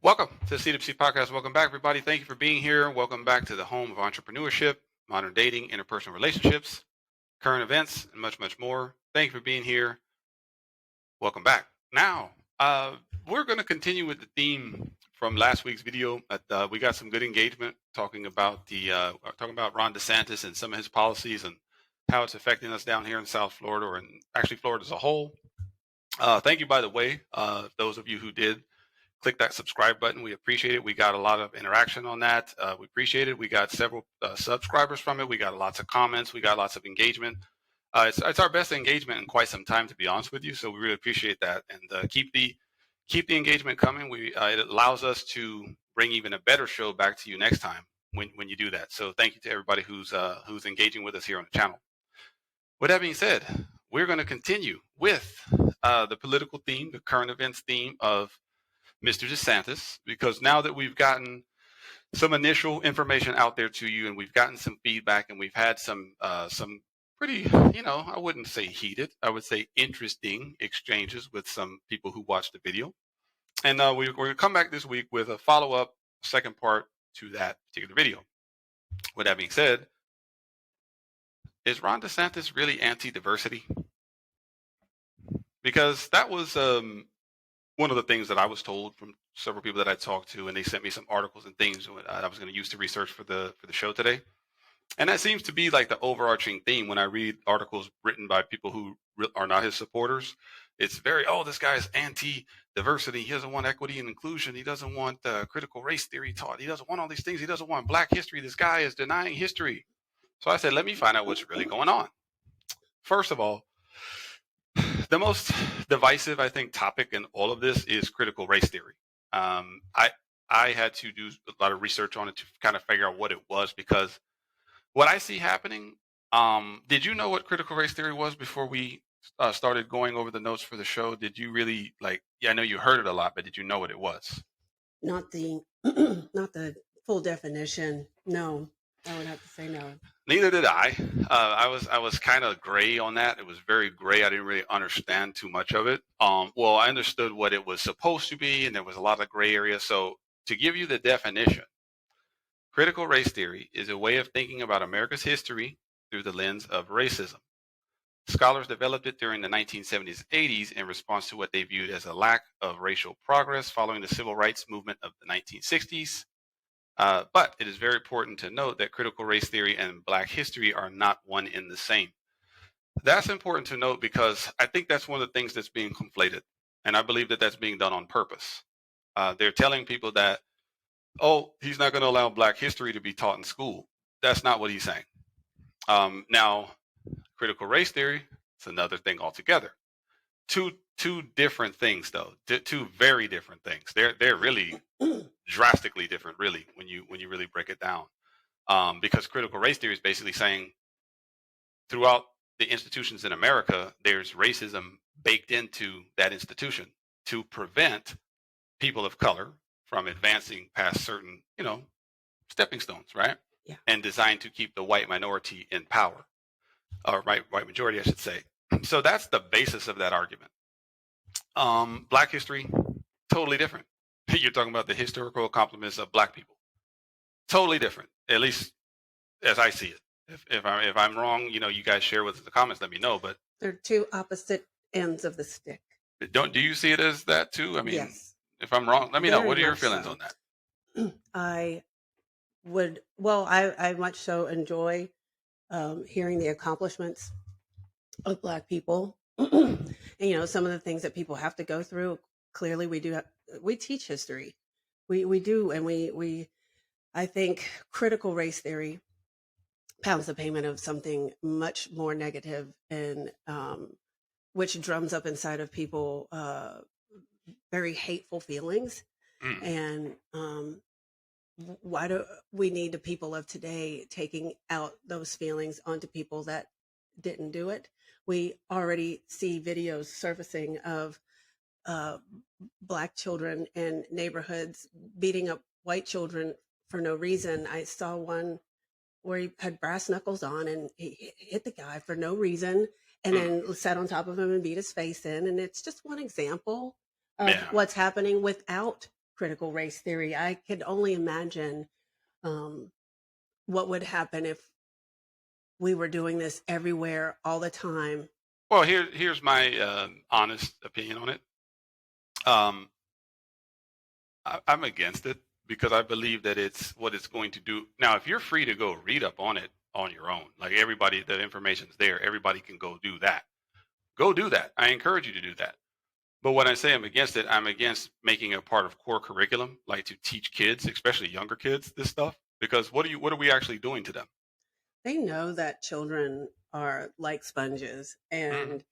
Welcome to the C2C podcast. Welcome back, everybody. Thank you for being here. Welcome back to the home of entrepreneurship, modern dating, interpersonal relationships, current events, and much, much more. Thank you for being here. Welcome back. Now, we're going to continue with the theme from last week's video. We got some good engagement talking about Ron DeSantis and some of his policies and how it's affecting us down here in South Florida, or actually Florida as a whole. Thank you, by the way, those of you who did click that subscribe button. We appreciate it. We got a lot of interaction on that. We appreciate it. We got several subscribers from it. We got lots of comments. We got lots of engagement. It's our best engagement in quite some time, to be honest with you. So we really appreciate that, and keep the engagement coming. It allows us to bring even a better show back to you next time when you do that. So thank you to everybody who's engaging with us here on the channel. With that being said, we're going to continue with the political theme, the current events theme of Mr. DeSantis, because now that we've gotten some initial information out there to you, and we've gotten some feedback, and we've had some pretty, I wouldn't say heated, I would say interesting exchanges with some people who watched the video. And we're going to come back this week with a follow-up second part to that particular video. With that being said, is Ron DeSantis really anti-diversity? Because that was one of the things that I was told from several people that I talked to, and they sent me some articles and things I was going to use to research for the show today. And that seems to be like the overarching theme when I read articles written by people who are not his supporters. It's very, this guy is anti-diversity. He doesn't want equity and inclusion. He doesn't want critical race theory taught. He doesn't want all these things. He doesn't want Black history. This guy is denying history. So I said, let me find out what's really going on. First of all, the most divisive, I think, topic in all of this is critical race theory. I had to do a lot of research on it to kind of figure out what it was, because what I see happening, did you know what critical race theory was before we started going over the notes for the show? Did you really, I know you heard it a lot, but did you know what it was? Not the full definition. No, I would have to say no. Neither did I. I was kind of gray on that. It was very gray. I didn't really understand too much of it. Well, I understood what it was supposed to be, and there was a lot of gray area. So to give you the definition, critical race theory is a way of thinking about America's history through the lens of racism. Scholars developed it during the 1970s and 80s in response to what they viewed as a lack of racial progress following the civil rights movement of the 1960s. But it is very important to note that critical race theory and Black history are not one and the same. That's important to note because I think that's one of the things that's being conflated. And I believe that that's being done on purpose. They're telling people that, he's not going to allow Black history to be taught in school. That's not what he's saying. Now, critical race theory, it's another thing altogether. Two different things, though. Two very different things. They're really drastically different, really, when you really break it down. Because critical race theory is basically saying throughout the institutions in America, there's racism baked into that institution to prevent people of color from advancing past certain, stepping stones, right? Yeah. And designed to keep the white minority in power, or white majority, I should say. So that's the basis of that argument. Black history, totally different. You're talking about the historical accomplishments of Black people. Totally different, at least as I see it. If I'm wrong, you guys share with us in the comments, let me know. But they're two opposite ends of the stick. Do you see it as that too? I mean, yes. If I'm wrong, let me know. What are your feelings on that? I much so enjoy hearing the accomplishments of Black people. And, some of the things that people have to go through. Clearly, we teach history. We do. And I think critical race theory pounds the pavement of something much more negative, and which drums up inside of people very hateful feelings. And why do we need the people of today taking out those feelings onto people that didn't do it? We already see videos surfacing of Black children in neighborhoods beating up white children for no reason. I saw one where he had brass knuckles on and he hit the guy for no reason, and then sat on top of him and beat his face in. And it's just one example of what's happening without critical race theory. I could only imagine what would happen if we were doing this everywhere all the time. Well, here's my honest opinion on it. I'm against it because I believe that it's what it's going to do. Now, if you're free to go read up on it on your own, like everybody, the information's there, everybody can go do that. Go do that. I encourage you to do that. But when I say I'm against it, I'm against making it a part of core curriculum, like to teach kids, especially younger kids, this stuff. Because what are we actually doing to them? They know that children are like sponges, Mm-hmm. and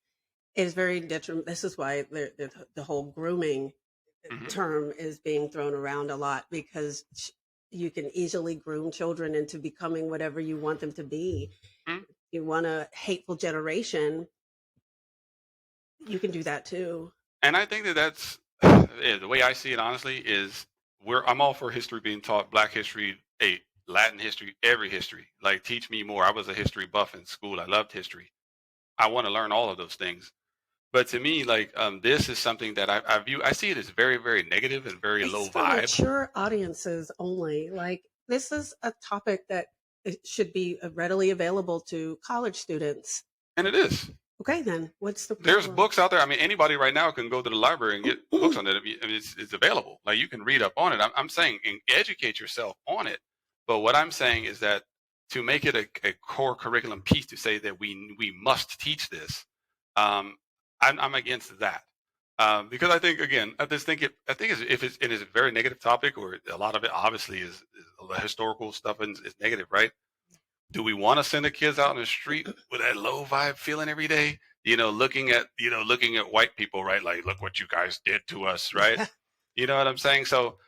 it's very detrimental. This is why the whole grooming Mm-hmm. term is being thrown around a lot, because you can easily groom children into becoming whatever you want them to be. Mm-hmm. You want a hateful generation, you can do that too. And I think that that's the way I see it. Honestly, is I'm all for history being taught, Black history, Latin history, every history. Like, teach me more. I was a history buff in school. I loved history. I want to learn all of those things. But to me, like, this is something that I see it as very, very negative and very low It's for vibe. mature audiences only. Like, this is a topic that it should be readily available to college students. And it is. Okay, then what's the There's problem? books out there. I mean, anybody right now can go to the library and get books on it. I mean, it's available. Like, you can read up on it. I'm saying educate yourself on it. But what I'm saying is that to make it a core curriculum piece, to say that we must teach this, I'm against that. Because I think, again, I think if it is a very negative topic, or a lot of it obviously is historical stuff and is negative, right? Do we want to send the kids out in the street with that low vibe feeling every day? Looking at white people, right? Like, look what you guys did to us, right? You know what I'm saying? So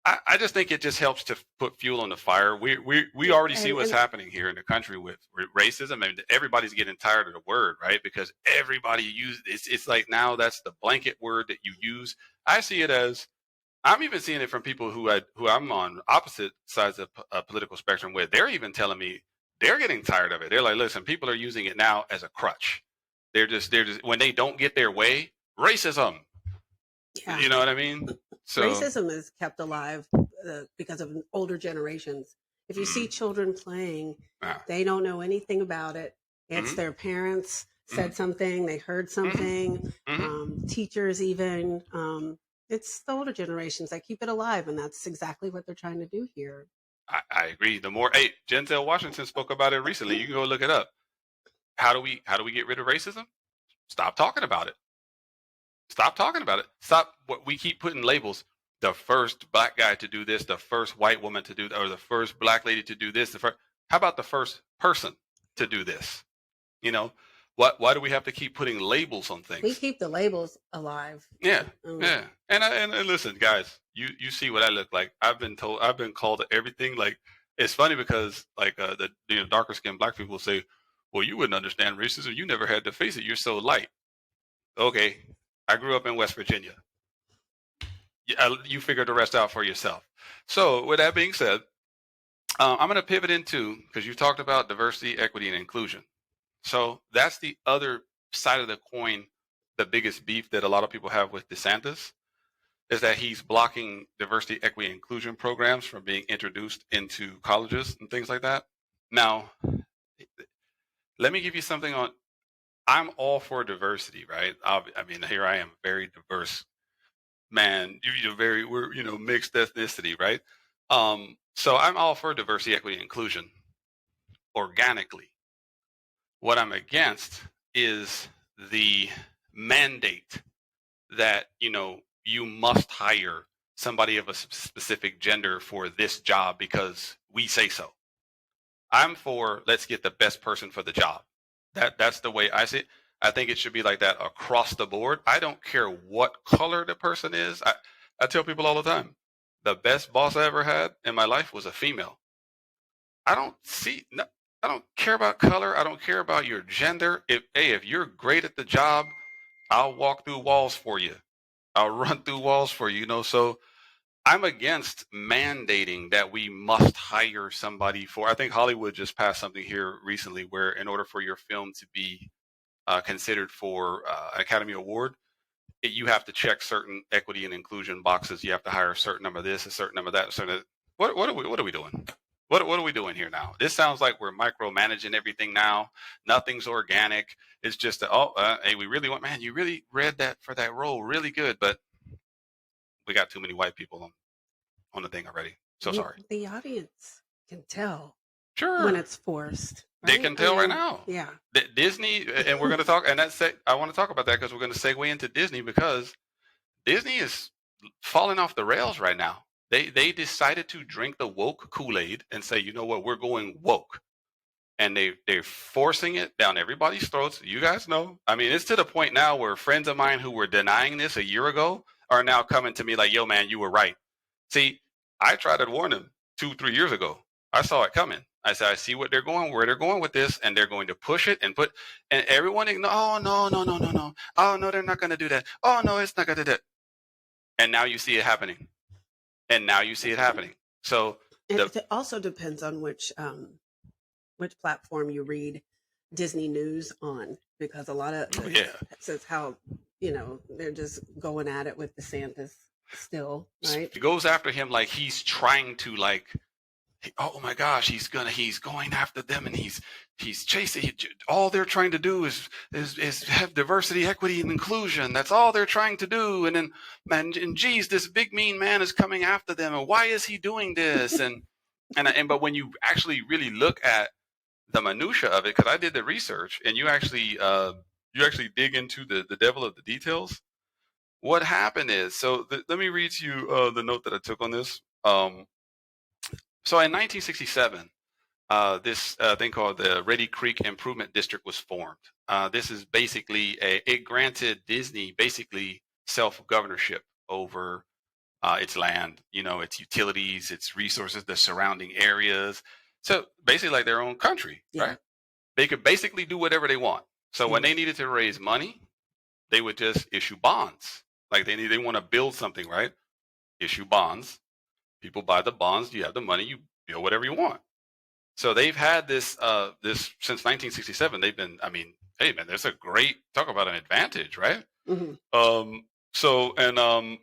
I just think it just helps to put fuel on the fire. We already see what's happening here in the country with racism, and everybody's getting tired of the word, right? Because everybody it's like now that's the blanket word that you use. I see it as, I'm even seeing it from people who I'm on opposite sides of a political spectrum, where they're even telling me they're getting tired of it. They're like, listen, people are using it now as a crutch. They're just when they don't get their way, racism. Yeah. You know what I mean? So racism is kept alive because of older generations. If you see children playing, they don't know anything about it. It's their parents said something, they heard something, teachers even. It's the older generations that keep it alive, and that's exactly what they're trying to do here. I agree. Denzel Washington spoke about it recently. You can go look it up. How do we get rid of racism? Stop talking about it. Stop talking about it. Stop. What we keep putting labels. The first Black guy to do this, the first white woman to do that, or the first Black lady to do this. How about the first person to do this? Why do we have to keep putting labels on things? We keep the labels alive. Yeah, yeah. And listen, guys, you see what I look like. I've been called everything. Like, it's funny because, like, the darker skinned Black people say, well, you wouldn't understand racism. You never had to face it. You're so light. Okay, I grew up in West Virginia. You figure the rest out for yourself. So with that being said, I'm going to pivot into, because you talked about diversity, equity, and inclusion. So that's the other side of the coin. The biggest beef that a lot of people have with DeSantis is that he's blocking diversity, equity, and inclusion programs from being introduced into colleges and things like that. Now, let me give you something on. I'm all for diversity, right? I mean, here I am, very diverse man. We're mixed ethnicity, right? So I'm all for diversity, equity, and inclusion organically. What I'm against is the mandate that you must hire somebody of a specific gender for this job because we say so. I'm for, let's get the best person for the job. That's the way I see it. I think it should be like that across the board. I don't care what color the person is. I tell people all the time, the best boss I ever had in my life was a female. I don't care about color. I don't care about your gender. If you're great at the job, I'll walk through walls for you. I'll run through walls for you. So I'm against mandating that we must hire somebody for. I think Hollywood just passed something here recently where, in order for your film to be considered for Academy Award, you have to check certain equity and inclusion boxes. You have to hire a certain number of this, a certain number of that, a certain. What are we doing? What are we doing here now? This sounds like we're micromanaging everything now. Nothing's organic. It's just hey, we really want, man, you really read that for that role really good, but we got too many white people on the thing already. So sorry. The audience can tell Sure. when it's forced. They Right? can tell right now. Yeah. Disney, and we're going to talk, and I want to talk about that because we're going to segue into Disney, because Disney is falling off the rails right now. They decided to drink the woke Kool-Aid and say, you know what, we're going woke. And they're forcing it down everybody's throats. You guys know. I mean, it's to the point now where friends of mine who were denying this a year ago are now coming to me like, yo, man, you were right. See, I tried to warn them 2-3 years ago. I saw it coming. I said, I see where they're going with this, and they're going to push it and everyone, oh, no. Oh, no, they're not going to do that. Oh, no, it's not going to do that. And now you see it happening. So it also depends on which platform you read Disney news on, because a lot of says how they're just going at it with DeSantis still, right? It goes after him like he's trying to oh my gosh, he's going after them, and he's chasing. All they're trying to do is have diversity, equity, and inclusion. That's all they're trying to do. And then, man, and geez, this big mean man is coming after them, and why is he doing this? But when you actually really look at the minutia of it, because I did the research, and you actually dig into the devil of the details. What happened is, let me read to you the note that I took on this. So in 1967, this thing called the Reedy Creek Improvement District was formed. This is basically it granted Disney basically self-governorship over its land, its utilities, its resources, the surrounding areas. So basically like their own country, right? They could basically do whatever they want. So when they needed to raise money, they would just issue bonds. Like they want to build something, right? Issue bonds. People buy the bonds. You have the money. You build whatever you want. So they've had this since 1967. They've been. I mean, hey man, there's a great talk about an advantage, right? Mm-hmm.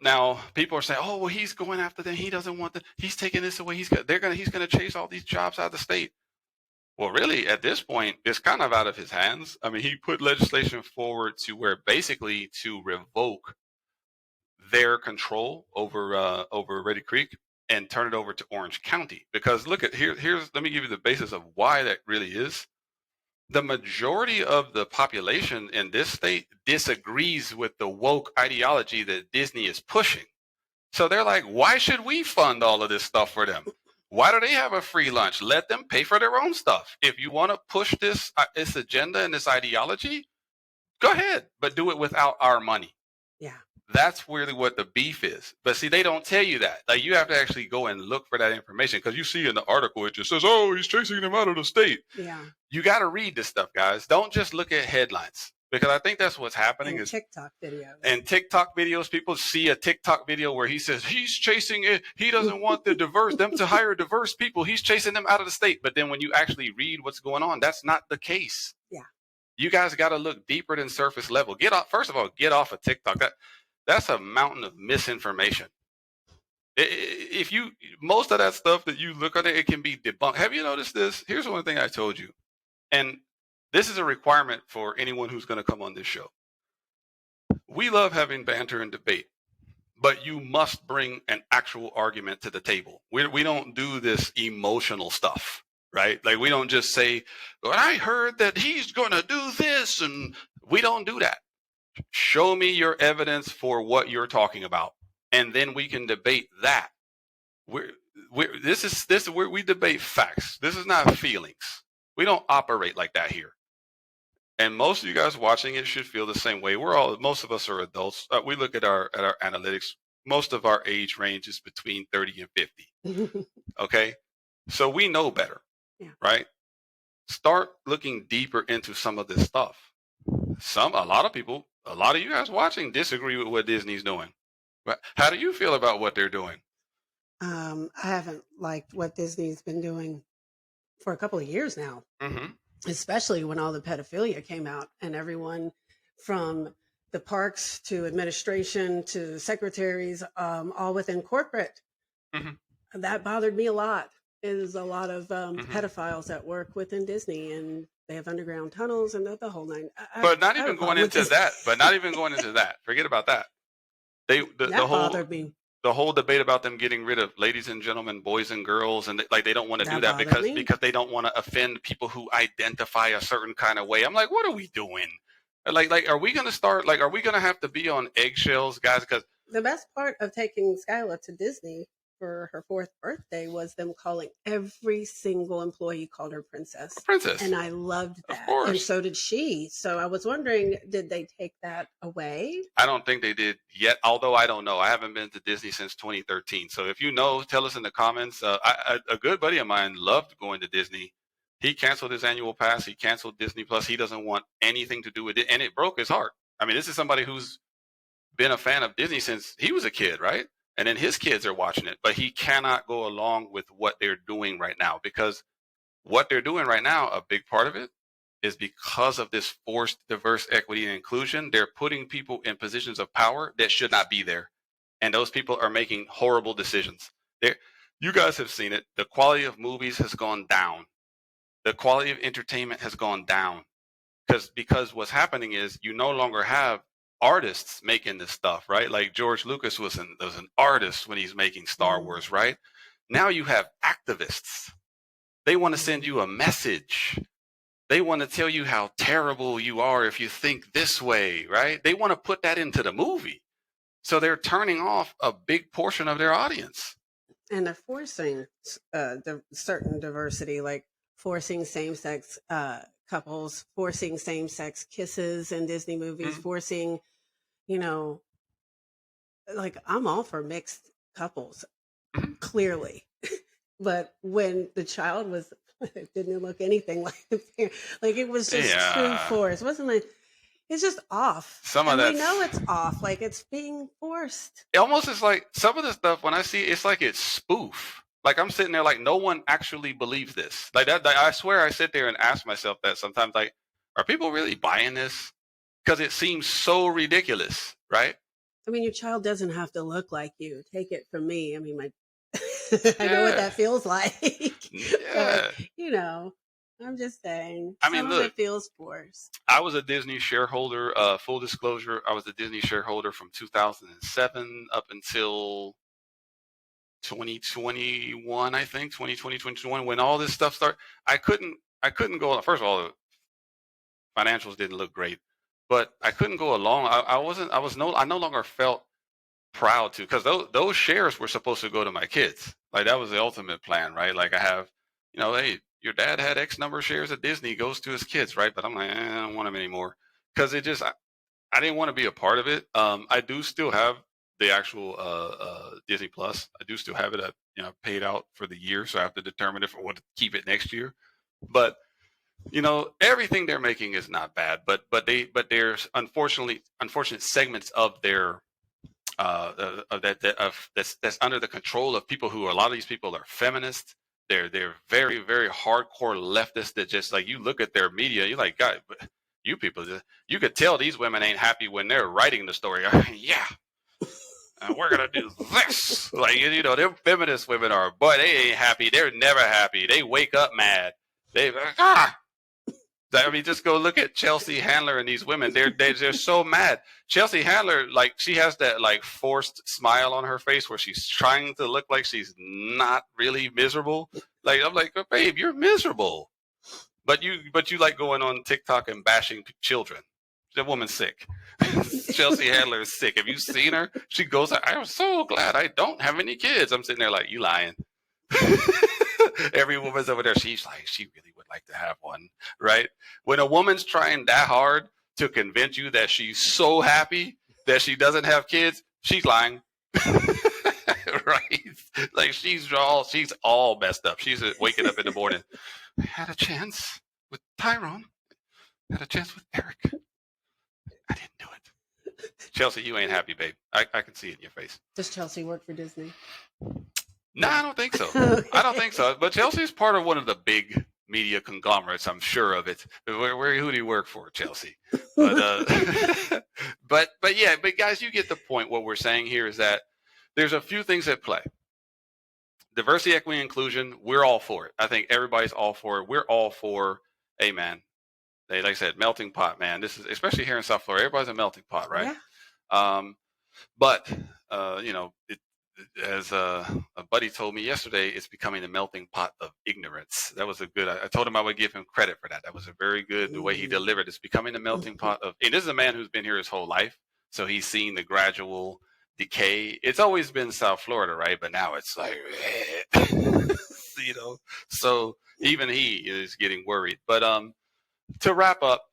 Now people are saying, oh well, he's going after them. He doesn't want he's taking this away. He's gonna chase all these jobs out of the state. Well, really, at this point, it's kind of out of his hands. I mean, he put legislation forward to where basically to revoke their control over Reedy Creek and turn it over to Orange County. Because look at here's let me give you the basis of why that really is. The majority of the population in this state disagrees with the woke ideology that Disney is pushing. So they're like, why should we fund all of this stuff for them? Why do they have a free lunch? Let them pay for their own stuff. If you want to push this agenda and this ideology, go ahead, but do it without our money. Yeah. That's really what the beef is. But see, they don't tell you that. Like, you have to actually go and look for that information, because you see in the article, it just says, oh, he's chasing them out of the state. Yeah. You got to read this stuff, guys. Don't just look at headlines, because I think that's what's happening. And TikTok videos. And TikTok videos, people see a TikTok video where he says he's chasing it. He doesn't want them to hire diverse people. He's chasing them out of the state. But then when you actually read what's going on, that's not the case. Yeah. You guys got to look deeper than surface level. First of all, get off of TikTok. That's a mountain of misinformation. Most of that stuff that you look at it can be debunked. Have you noticed this? Here's one thing I told you. And this is a requirement for anyone who's going to come on this show. We love having banter and debate, but you must bring an actual argument to the table. We don't do this emotional stuff, right? Like, we don't just say, well, I heard that he's going to do this, and we don't do that. Show me your evidence for what you're talking about, and then we can debate that. We debate facts. This is not feelings. We don't operate like that here. And most of you guys watching it should feel the same way. Most of us are adults. We look at our analytics. Most of our age range is between 30 and 50. Okay, so we know better, right? Start looking deeper into some of this stuff. A lot of you guys watching disagree with what Disney's doing. But how do you feel about what they're doing? I haven't liked what Disney's been doing for a couple of years now, especially when all the pedophilia came out, and everyone from the parks to administration to secretaries, all within corporate. Mm-hmm. That bothered me a lot. Is a lot of pedophiles that work within Disney, and they have underground tunnels and the whole nine. But not even going into that. But not even going into that. Forget about that. The whole bothered me. The whole debate about them getting rid of ladies and gentlemen, boys and girls, and they don't want to do that because they don't want to offend people who identify a certain kind of way. I'm like, what are we doing? Like, are we going to start? Like, are we going to have to be on eggshells, guys? Because the best part of taking Skyla to Disney for her 4th birthday was them calling every single employee called her princess. Princess. And I loved that. Of course. And so did she. So I was wondering, did they take that away? I don't think they did yet, although I don't know. I haven't been to Disney since 2013. So if you know, tell us in the comments. A good buddy of mine loved going to Disney. He canceled his annual pass. He canceled Disney Plus. He doesn't want anything to do with it. And it broke his heart. I mean, this is somebody who's been a fan of Disney since he was a kid, right? And then his kids are watching it, but he cannot go along with what they're doing right now, because what they're doing right now, a big part of it is because of this forced diverse equity and inclusion. They're putting people in positions of power that should not be there. And those people are making horrible decisions. You guys have seen it. The quality of movies has gone down. The quality of entertainment has gone down because what's happening is you no longer have artists making this stuff, right? Like George Lucas was an artist when he's making Star Wars, right? Now you have activists. They want to send you a message. They want to tell you how terrible you are if you think this way, right? They want to put that into the movie. So they're turning off a big portion of their audience. And they're forcing certain diversity, like forcing same-sex couples, forcing same-sex kisses in Disney movies, forcing, like, I'm all for mixed couples, clearly. But when the child was, it didn't look anything like the parent. Like, it was just true force. It wasn't like, it's just off. We know it's off. Like, it's being forced. It almost is like some of the stuff when I see it's like it's spoof. Like, I'm sitting there like no one actually believes this. Like that, I swear I sit there and ask myself that sometimes, like, are people really buying this? Because it seems so ridiculous, right? I mean, your child doesn't have to look like you. Take it from me. I mean, I know what that feels like. Yeah. But, I'm just saying. I mean, look, it feels forced. I was a Disney shareholder. Full disclosure, I was a Disney shareholder from 2007 up until 2021, I think, 2020, 2021, when all this stuff started. I couldn't go. First of all, the financials didn't look great, but I couldn't go along. I no longer felt proud to, because those shares were supposed to go to my kids. Like, that was the ultimate plan, right? Like, I have, hey, your dad had X number of shares at Disney, goes to his kids, right? But I'm like, I don't want them anymore, because it just, I didn't want to be a part of it. I do still have the actual Disney Plus. I do still have it. I paid out for the year, so I have to determine if I want to keep it next year. But everything they're making is not bad. But there's unfortunate segments of their that's under the control of people who, a lot of these people are feminists. They're very, very hardcore leftists that just, like, you look at their media, you're like, God, you people, you could tell these women ain't happy when they're writing the story. Yeah. We're going to do this. Like, them feminist women are, boy, they ain't happy. They're never happy. They wake up mad. I mean, just go look at Chelsea Handler and these women. They're so mad. Chelsea Handler, like, she has that, like, forced smile on her face where she's trying to look like she's not really miserable. Like, I'm like, babe, you're miserable. But you like going on TikTok and bashing children. The woman's sick. Chelsea Handler is sick. Have you seen her? She goes, I'm so glad I don't have any kids. I'm sitting there like, you lying. Every woman's over there. She's like, she really would like to have one, right? When a woman's trying that hard to convince you that she's so happy that she doesn't have kids, she's lying. Right? Like, she's all messed up. She's waking up in the morning. I had a chance with Tyrone. I had a chance with Eric. I didn't do it. Chelsea, you ain't happy, babe. I can see it in your face. Does Chelsea work for Disney? No, I don't think so. I don't think so. But Chelsea's part of one of the big media conglomerates. I'm sure of it. Who do you work for, Chelsea? But but yeah, but guys, you get the point. What we're saying here is that there's a few things at play. Diversity, equity, inclusion. We're all for it. I think everybody's all for it. We're all for. Hey, man. Like I said, melting pot, man. This is especially here in South Florida. Everybody's a melting pot, right? Yeah. But as a buddy told me yesterday, it's becoming a melting pot of ignorance. That was a good. I told him I would give him credit for that. That was a very good the way he delivered. It's becoming a melting pot of. And this is a man who's been here his whole life, so he's seen the gradual decay. It's always been South Florida, right? But now it's like, So even he is getting worried. But to wrap up,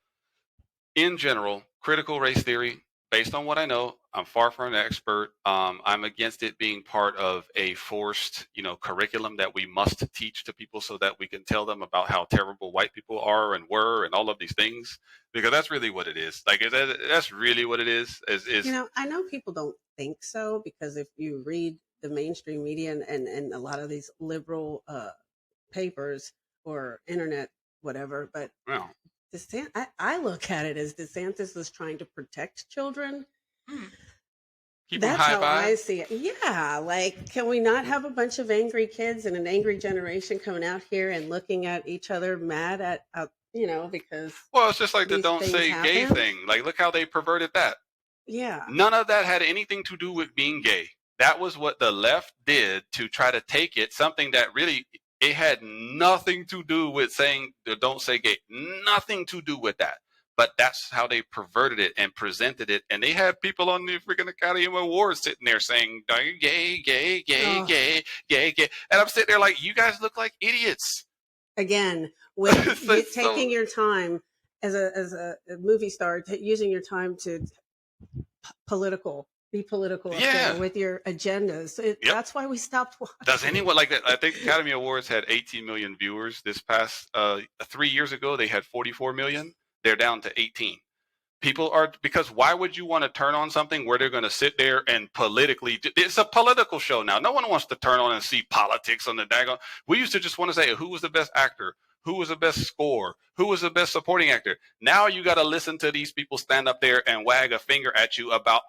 in general, critical race theory, based on what I know, I'm far from an expert. I'm against it being part of a forced, curriculum that we must teach to people so that we can tell them about how terrible white people are and were and all of these things, because that's really what it is. Like, that's really what it is. I know people don't think so, because if you read the mainstream media and a lot of these liberal papers or internet, whatever, but well, I look at it as DeSantis is trying to protect children. Keep That's them high how vibe. I see it. Yeah, like, can we not have a bunch of angry kids and an angry generation coming out here and looking at each other mad at because Well, it's just like the these don't things say gay happen? thing. Like, look how they perverted that. Yeah. None of that had anything to do with being gay. That was what the left did to try to take it, something that really, it had nothing to do with saying don't say gay. Nothing to do with that. But that's how they perverted it and presented it. And they had people on the freaking Academy Awards sitting there saying, gay, gay, gay, gay, gay, gay. And I'm sitting there like, you guys look like idiots. Again, with taking your time as a movie star, using your time to be political up there with your agendas. That's why we stopped watching. Does anyone like that? I think Academy Awards had 18 million viewers this past 3 years ago. They had 44 million. They're down to 18. People are, because why would you want to turn on something where they're going to sit there and politically, it's a political show now. No one wants to turn on and see politics on the daggone. We used to just want to say who was the best actor, who was the best score, who was the best supporting actor. Now you got to listen to these people stand up there and wag a finger at you about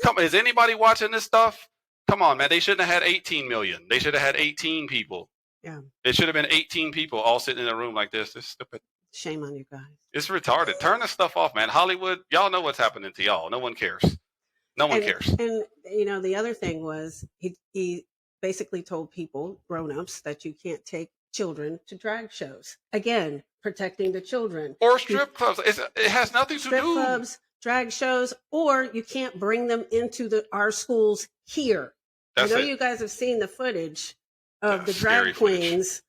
Come, is anybody watching this stuff? Come on, man. They shouldn't have had 18 million. They should have had 18 people. Yeah. It should have been 18 people all sitting in a room like this. It's stupid. Shame on you guys. It's retarded. Turn this stuff off, man. Hollywood, y'all know what's happening to y'all. No one cares. No one cares. And the other thing was he basically told people, grown-ups, that you can't take children to drag shows. Again, protecting the children. Or strip clubs. It has nothing to do. Strip clubs, drag shows, or you can't bring them into our schools here. I know you guys have seen the footage of the drag queens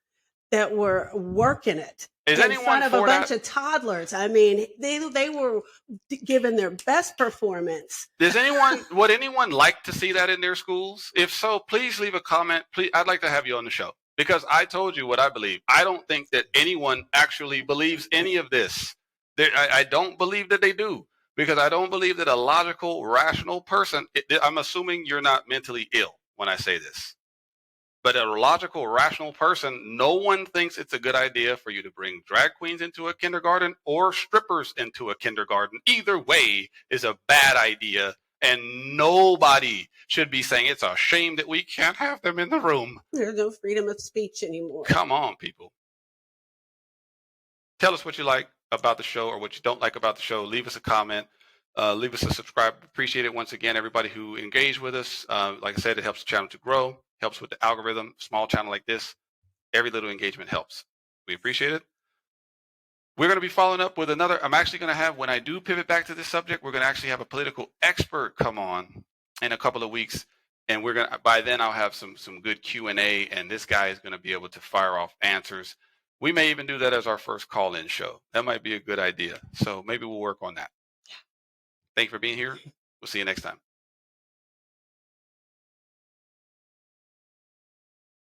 that were working it in front of a bunch of toddlers. I mean, they were giving their best performance. Would anyone like to see that in their schools? If so, please leave a comment. Please, I'd like to have you on the show, because I told you what I believe. I don't think that anyone actually believes any of this. I don't believe that they do, because I don't believe that a logical, rational person, I'm assuming you're not mentally ill when I say this, but a logical, rational person, no one thinks it's a good idea for you to bring drag queens into a kindergarten or strippers into a kindergarten. Either way is a bad idea, and nobody should be saying it's a shame that we can't have them in the room. There's no freedom of speech anymore. Come on, people. Tell us what you like about the show or what you don't like about the show. Leave us a comment. Leave us a subscribe. Appreciate it once again, everybody who engaged with us. Like I said, it helps the channel to grow, helps with the algorithm. Small channel like this, every little engagement helps. We appreciate it. We're going to be following up with another. I'm actually going to have, when I do pivot back to this subject, we're going to actually have a political expert come on in a couple of weeks. And we're going to, by then I'll have some good Q&A, and this guy is going to be able to fire off answers. We may even do that as our first call-in show. That might be a good idea. So maybe we'll work on that. Thank you for being here. We'll see you next time.